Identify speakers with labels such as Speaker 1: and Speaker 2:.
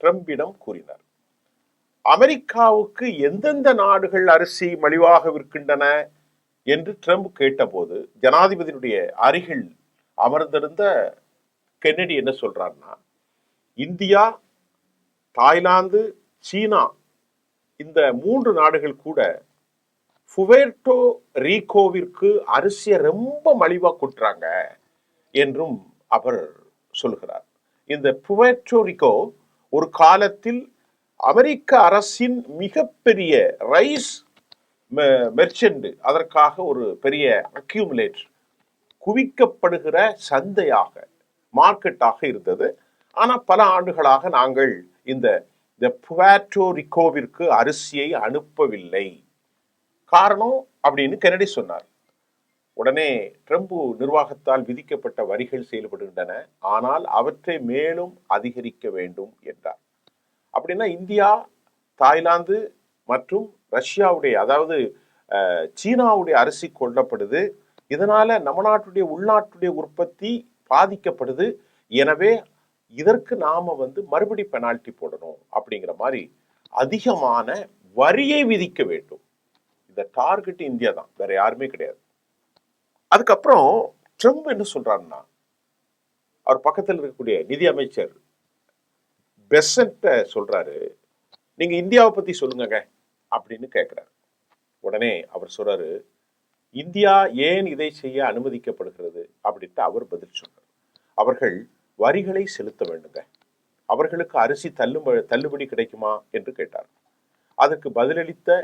Speaker 1: ட்ரம்பிடம் கூறினார். அமெரிக்காவுக்கு எந்தெந்த நாடுகள் அரிசி மலிவாக விற்கின்றன என்று ட்ரம்ப் கேட்டபோது ஜனாதிபதியினுடைய அருகில் அமர்ந்திருந்த கென்னடி என்ன சொல்றாருன்னா, இந்தியா, தாய்லாந்து, சீனா இந்த 3 நாடுகள் கூட புவேர்ட்டோ ரீகோவிற்கு அரிசியை ரொம்ப மலிவா கொட்டுறாங்க என்றும் அவர் சொல்கிறார். இந்த புவேர்ட்டோ ரிகோ ஒரு காலத்தில் அமெரிக்க அரசின் மிகப்பெரிய ரைஸ் மெர்ச்சன்ட், அதற்காக ஒரு பெரிய அக்யூமுலேட்டர் குவிக்கப்படுகிற சந்தையாக, மார்க்கெட்டாக இருந்தது. ஆனா பல ஆண்டுகளாக நாங்கள் இந்த புவேர்ட்டோ ரிகோவிற்கு அரிசியை அனுப்பவில்லை. காரணம் அப்படின்னு கென்னடி சொன்னார். உடனே ட்ரம்ப் நிர்வாகத்தால் விதிக்கப்பட்ட வரிகள் செயல்படுகின்றன, ஆனால் அவற்றை மேலும் அதிகரிக்க வேண்டும் என்றார். அப்படின்னா இந்தியா, தாய்லாந்து மற்றும் ரஷ்யாவுடைய, அதாவது சீனாவுடைய அரிசி கொல்லப்படுது. இதனால நம்ம நாட்டுடைய உள்நாட்டுடைய உற்பத்தி பாதிக்கப்படுது. எனவே இதற்கு நாம மறுபடி பெனால்டி போடணும் அப்படிங்கிற மாதிரி அதிகமான வரியை விதிக்க வேண்டும். இந்த டார்கெட் இந்தியா தான், வேற யாருமே கிடையாது. அதுக்கப்புறம் ட்ரம்ப் என்ன சொல்றாருன்னா, அவர் பக்கத்தில் இருக்கக்கூடிய நிதி அமைச்சர் பெசன்ட் சொல்றாரு, நீங்க இந்தியாவை பத்தி சொல்லுங்க அப்படின்னு கேட்கிறாரு. உடனே அவர் சொல்றாரு, இந்தியா ஏன் இதை செய்ய அனுமதிக்கப்படுகிறது அப்படின்ட்டு அவர் பதில் சொன்னார். அவர்கள் வரிகளை செலுத்த வேண்டுங்க, அவர்களுக்கு அரிசி தள்ளுபடி கிடைக்குமா என்று கேட்டார். அதற்கு பதிலளித்த